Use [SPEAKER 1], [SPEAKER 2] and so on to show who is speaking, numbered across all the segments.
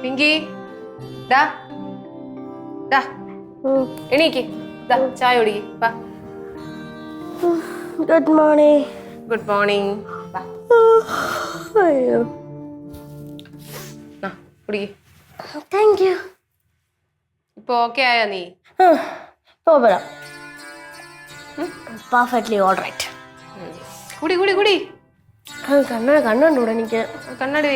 [SPEAKER 1] പിങ്കി ഡാ ഡാ എണീക്ക് ചായ കുടിക്ക് വാ.
[SPEAKER 2] Good morning.
[SPEAKER 1] Good morning.
[SPEAKER 2] അയ്യോ
[SPEAKER 1] കുടിക്ക്.
[SPEAKER 2] Thank you.
[SPEAKER 1] ഇപ്പൊ ഓക്കെ ആയോ നീ?
[SPEAKER 2] പോകാം. Perfectly all right.
[SPEAKER 1] കുടി കുടി കുടി.
[SPEAKER 2] കണ്ണുണ്ടൂടെ എനിക്ക്?
[SPEAKER 1] കണ്ണടി.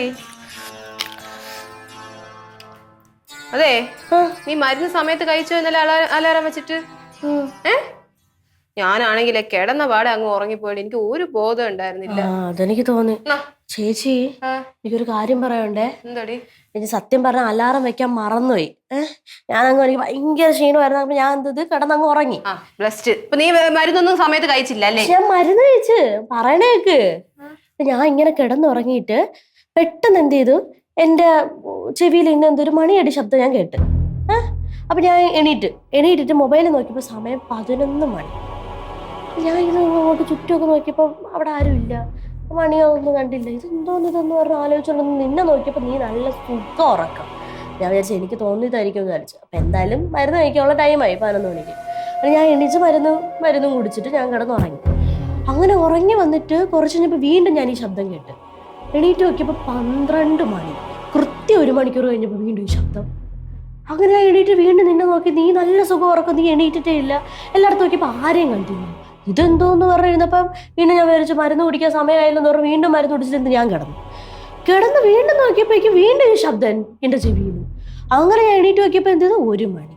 [SPEAKER 1] അതെ, നീ മരുന്ന് സമയത്ത് കഴിച്ചോ ഇന്നലെ അലാറം വെച്ചിട്ട്? ഞാനാണെങ്കിലേ കിടന്ന പാടെ അങ്ങ് ഉറങ്ങിപ്പോയി. എനിക്ക് ഒരു ബോധം ഉണ്ടായിരുന്നില്ല.
[SPEAKER 2] അതെനിക്ക് തോന്നി. ചേച്ചി, എനിക്കൊരു കാര്യം പറയണ്ടേ.
[SPEAKER 1] എന്താടി?
[SPEAKER 2] എനിക്ക് സത്യം പറഞ്ഞ അലാറം വെക്കാൻ മറന്നുപോയി. ഞാനങ്ങ് എനിക്ക് ഭയങ്കര ക്ഷീണമായിരുന്നു. അപ്പൊ ഞാൻ എന്തത് കിടന്നങ്ങ് ഉറങ്ങി.
[SPEAKER 1] ഇപ്പൊ നീ മരുന്നൊന്നും സമയത്ത് കഴിച്ചില്ല അല്ലേ?
[SPEAKER 2] ഞാൻ മരുന്ന് കഴിച്ച് പറയണേക്ക്. ഞാൻ ഇങ്ങനെ കിടന്നുറങ്ങിയിട്ട് പെട്ടെന്ന് എന്ത് ചെയ്തു, എന്റെ ചെവിയിൽ ഇന്ന് എന്തൊരു മണിയടി ശബ്ദം ഞാൻ കേട്ട്. അപ്പൊ ഞാൻ എണീറ്റിട്ട് മൊബൈലിൽ നോക്കിയപ്പോ സമയം 11 മണി. ഞാൻ ഇത് അങ്ങോട്ട് ചുറ്റുമൊക്കെ നോക്കിയപ്പോ അവിടെ ആരും ഇല്ല, മണിയൊന്നും കണ്ടില്ല. ഇതെന്ന് പറഞ്ഞ് ആലോചിച്ചോണ്ടൊന്ന് നിന്നെ നോക്കിയപ്പോ നീ നല്ല സുഖം ഉറക്കം. ഞാൻ വിചാരിച്ചു എനിക്ക് തോന്നിയതായിരിക്കും എന്ന് വിചാരിച്ചു. അപ്പൊ എന്തായാലും മരുന്ന് കഴിക്കാനുള്ള ടൈമായി 11 മണിക്ക്. അപ്പൊ ഞാൻ എണീച്ച് മരുന്നും കുടിച്ചിട്ട് ഞാൻ കിടന്നുറങ്ങി. അങ്ങനെ ഉറങ്ങി വന്നിട്ട് കുറച്ച് കഴിഞ്ഞപ്പോൾ വീണ്ടും ഞാൻ ഈ ശബ്ദം കേട്ട്. എണീറ്റ് നോക്കിയപ്പോൾ 12 മണി. കൃത്യം 1 മണിക്കൂർ കഴിഞ്ഞപ്പോൾ വീണ്ടും ഈ ശബ്ദം. അങ്ങനെ ഞാൻ എണീറ്റ് വീണ്ടും നിന്നെ നോക്കി. നീ നല്ല സുഖം ഉറക്കം, നീ എണീറ്റിട്ടേ ഇല്ല. എല്ലായിടത്തും നോക്കിയപ്പോൾ ആരെയും കണ്ടില്ല. ഇതെന്തോന്ന് പറഞ്ഞിരുന്നപ്പം വീണ്ടും ഞാൻ വിചാരിച്ചു മരുന്ന് കുടിക്കാൻ സമയമായില്ലെന്ന് പറഞ്ഞ് വീണ്ടും മരുന്ന് കുടിച്ചിട്ട് ഞാൻ കിടന്ന് വീണ്ടും നോക്കിയപ്പോഴേക്കും വീണ്ടും ഈ ശബ്ദം എൻ്റെ ചെവിയിൽ. അങ്ങനെ ഞാൻ എണീറ്റ് നോക്കിയപ്പോൾ എന്തത് 1 മണി.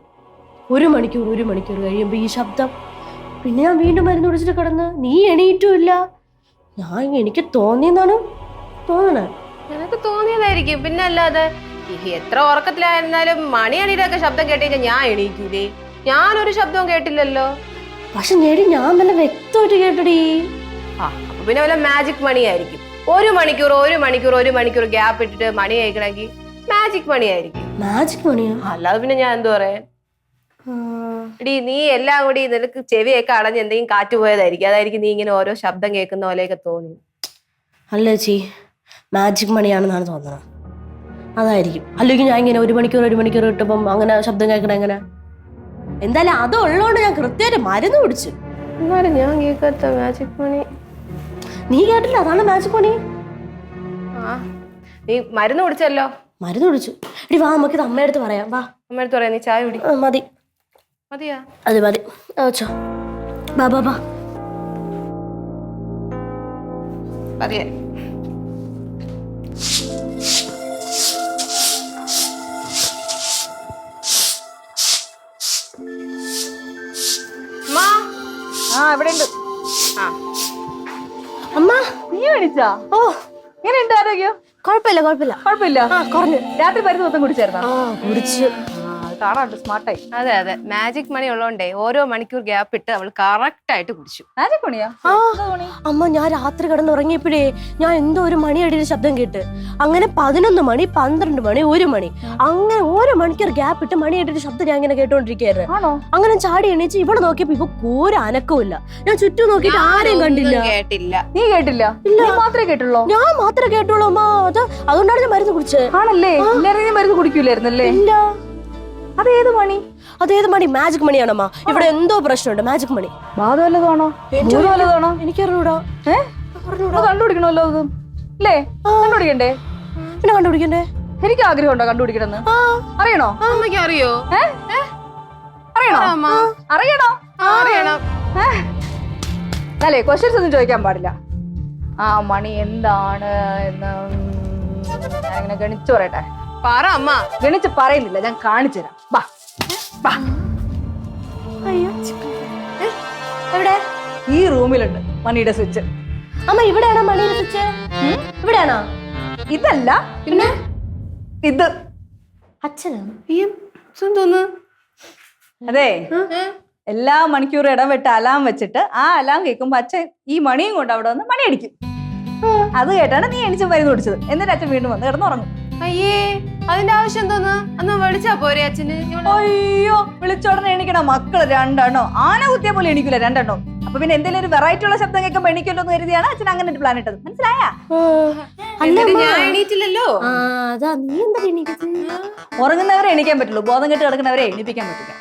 [SPEAKER 2] 1 മണിക്കൂർ കഴിയുമ്പോൾ ഈ ശബ്ദം. പിന്നെ ഞാൻ വീണ്ടും മരുന്ന് കുടിച്ചിട്ട് കിടന്ന്. നീ എണീറ്റും ഇല്ല. എനിക്ക് തോന്നിയെന്നാണ് തോന്നണേ.
[SPEAKER 1] നിനക്ക് തോന്നിയതായിരിക്കും, പിന്നെ അല്ലാതെ. എത്ര ഉറക്കത്തിലായിരുന്നാലും മണിയണിയുടെ ഒക്കെ ശബ്ദം കേട്ടുകഴിഞ്ഞാൽ ഞാൻ എണീക്കൂലേ? ഞാനൊരു ശബ്ദവും കേട്ടില്ലല്ലോ.
[SPEAKER 2] പക്ഷെ നേടി ഞാൻ നല്ല വ്യക്തമായിട്ട് കേട്ടടി.
[SPEAKER 1] അപ്പൊ പിന്നെ വല്ല മാജിക് മണിയായിരിക്കും. 1 മണിക്കൂർ ഗ്യാപ്പ് ഇട്ടിട്ട് മണി കഴിക്കണമെങ്കിൽ മാജിക് മണിയായിരിക്കും.
[SPEAKER 2] മാജിക് മണിയോ?
[SPEAKER 1] അല്ലാതെ പിന്നെ ഞാൻ എന്തു പറയാൻ? എടി, നീ എല്ലാം കൂടി നിനക്ക് ചെവിയൊക്കെ അടഞ്ഞ് എന്തെങ്കിലും കാറ്റ് പോയതായിരിക്കും. അതായിരിക്കും നീ ഇങ്ങനെ ഓരോ ശബ്ദം കേൾക്കുന്ന പോലെയൊക്കെ തോന്നി.
[SPEAKER 2] അല്ല ചേച്ചി, മാജിക് മണിയാണെന്നാണ് തോന്നുന്നത്. അതായിരിക്കും. അല്ലെങ്കിൽ ഞാൻ ഇങ്ങനെ 1 മണിക്കൂർ കിട്ടുമ്പം അങ്ങനെ ശബ്ദം കേൾക്കണ എങ്ങനെ? എന്തായാലും അതുള്ളതുകൊണ്ട് ഞാൻ കൃത്യമായിട്ട് മരുന്ന് കുടിച്ചു.
[SPEAKER 1] എന്നാലും ഞാൻ കേൾക്കാത്ത മാജിക് മണി
[SPEAKER 2] നീ കേട്ടില്ല? അതാണ് മാജിക് മണി.
[SPEAKER 1] നീ മരുന്ന് കുടിച്ചല്ലോ?
[SPEAKER 2] മരുന്ന് കുടിച്ചു. എടി വാ, നമുക്കിത് അമ്മയടുത്ത് പറയാം. വാ,
[SPEAKER 1] അമ്മയടുത്ത് പറയാം. നീ ചായ കുടി. മതിയാ?
[SPEAKER 2] അത് മതി. ഓച്ചോ, ബാ.
[SPEAKER 1] പറയാ.
[SPEAKER 3] ഇവിടെ ഉണ്ട്.
[SPEAKER 2] അമ്മ,
[SPEAKER 3] നീ മേടിച്ചാ?
[SPEAKER 2] ഓ,
[SPEAKER 3] എങ്ങനെയുണ്ട് ആരോഗ്യം?
[SPEAKER 2] കുഴപ്പമില്ല.
[SPEAKER 3] കുറഞ്ഞു. രാത്രി മരുന്ന് മൊത്തം കുടിച്ചായിരുന്നോ?
[SPEAKER 2] കുടിച്ചു.
[SPEAKER 3] കാണാണ്ട് സ്മാർട്ടായി.
[SPEAKER 1] അതെ, മാജിക് മണി ഉള്ളതുകൊണ്ടേ ഓരോ മണിക്കൂർ ഗ്യാപ്പ് ഇട്ട് അവൾ കറക്റ്റ് ആയിട്ട് കുടിച്ചു.
[SPEAKER 3] മാജിക് മണിയാ?
[SPEAKER 2] അമ്മ, ഞാൻ രാത്രി കിടന്നുറങ്ങിയപ്പോഴേ ഞാൻ എന്തോ ഒരു മണിയടിയുടെ ശബ്ദം കേട്ട്. അങ്ങനെ 11 മണി, 12 മണി, 1 മണി, അങ്ങനെ ഓരോ മണിക്കൂർ ഗ്യാപ്പ് ഇട്ട് മണിയടിയുടെ ശബ്ദം ഞാൻ ഇങ്ങനെ കേട്ടോണ്ടിരിക്കുകയായിരുന്നു. അങ്ങനെ ചാടി എണീച്ച് ഇവിടെ നോക്കിയപ്പോ ഇപ്പൊ ഒരു അനക്കമില്ല. ഞാൻ ചുറ്റും നോക്കിയിട്ട് ആരെയും കണ്ടില്ല.
[SPEAKER 3] നീ കേട്ടില്ല? മാത്രമേ കേട്ടുള്ളൂ?
[SPEAKER 2] ഞാൻ മാത്രമേ കേട്ടുള്ളൂ അമ്മ. അതുകൊണ്ടാണ് ഞാൻ മരുന്ന് കുടിച്ചത്.
[SPEAKER 3] ആണല്ലേ? മരുന്ന് കുടിക്കൂലായിരുന്നല്ലേ?
[SPEAKER 2] ഇല്ല.
[SPEAKER 3] അതേത് മണി?
[SPEAKER 2] മാജിക് മണിയാണമ്മ. ഇവിടെ എന്തോ പ്രശ്നമുണ്ട്. മാജിക് മണി
[SPEAKER 3] വല്ലതാണോ?
[SPEAKER 2] എനിക്കറിഞ്ഞൂടാ.
[SPEAKER 3] കണ്ടുപിടിക്കണമല്ലോ അത് അല്ലേ? കണ്ടുപിടിക്കണ്ടേ?
[SPEAKER 2] പിന്നെ കണ്ടുപിടിക്കണ്ടേ?
[SPEAKER 3] എനിക്ക് ആഗ്രഹം ഉണ്ടോ കണ്ടുപിടിക്കണമെന്ന്? അറിയണോ?
[SPEAKER 1] അമ്മയ്ക്ക് അറിയോ?
[SPEAKER 3] അറിയണം. അല്ലേ, ക്വസ്റ്റ്യൻസ് ഒന്നും ചോദിക്കാൻ പാടില്ല. ആ മണി എന്താണ് എന്ന് ഞാനിങ്ങനെ ഗണിച്ചു പറയട്ടെ.
[SPEAKER 1] പറ അമ്മ.
[SPEAKER 3] ഗണിച്ച് പറയുന്നില്ല, ഞാൻ കാണിച്ചു തരാം. വാ.
[SPEAKER 2] എവിടെ?
[SPEAKER 3] ഈ റൂമിലുണ്ട് മണിയുടെ സ്വിച്ച്.
[SPEAKER 2] അമ്മ, ഇവിടെയാണോ മണിയുടെ സ്വിച്ച്? ഇവിടെയാണോ?
[SPEAKER 3] ഇതല്ല, പിന്നെ ഇത്.
[SPEAKER 2] അച്ഛനാണ്.
[SPEAKER 3] അതെ, എല്ലാ മണിക്കൂറും ഇടവിട്ട് അലാം വെച്ചിട്ട് ആ അലാം കേൾക്കുമ്പോ അച്ഛൻ ഈ മണിയും കൊണ്ട് അവിടെ വന്ന് മണി അടിക്കും. അത് കേട്ടാണ് നീ എണിച്ച് മരുന്ന് കുടിച്ചത്. എന്നിട്ട് അച്ഛൻ വീണ്ടും വന്ന് കിടന്നുറങ്ങും.
[SPEAKER 1] അയ്യേ, അതിന്റെ ആവശ്യം എന്തോന്ന്? അന്ന് വിളിച്ചാ പോരെ അച്ഛന്?
[SPEAKER 3] അയ്യോ, വിളിച്ചോടനെ എണിക്കണം. മക്കള് 2 എണ്ണോ ആന കുത്തിയ പോലെ എണിക്കൂല 2 എണ്ണോ. അപ്പൊ പിന്നെ എന്തെങ്കിലും ഒരു വെറൈറ്റി ഉള്ള ശബ്ദം കേൾക്കുമ്പോ എണിക്കല്ലോ എന്ന് കരുതിയാണ് അച്ഛൻ അങ്ങനെ ഒരു പ്ലാൻ ഇട്ടത്. മനസ്സിലായാ?
[SPEAKER 2] അല്ല
[SPEAKER 1] എന്നിട്ട്
[SPEAKER 2] അമ്മ.
[SPEAKER 1] ഞാൻ എണീറ്റില്ലല്ലോ.
[SPEAKER 2] ആ അതാ നീ എന്താ എണീക്കുന്നത്?
[SPEAKER 3] ഉറങ്ങുന്നവരെ എണീക്കാൻ പറ്റുള്ളൂ, ബോധം കെട്ട് കിടക്കുന്നവരെ എണീപ്പിക്കാൻ പറ്റില്ല.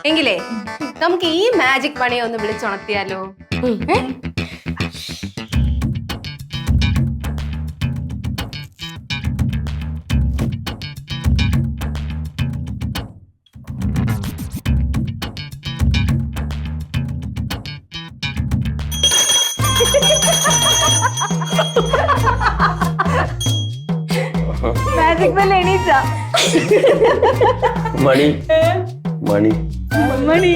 [SPEAKER 1] എങ്കിലേ നമുക്ക് ഈ മാജിക് മണിയെ ഒന്ന് വിളിച്ചുണർത്തിയാലോ?
[SPEAKER 3] മാജിക് ബെൽ എണീച്ച
[SPEAKER 4] മണി മണി
[SPEAKER 3] മണി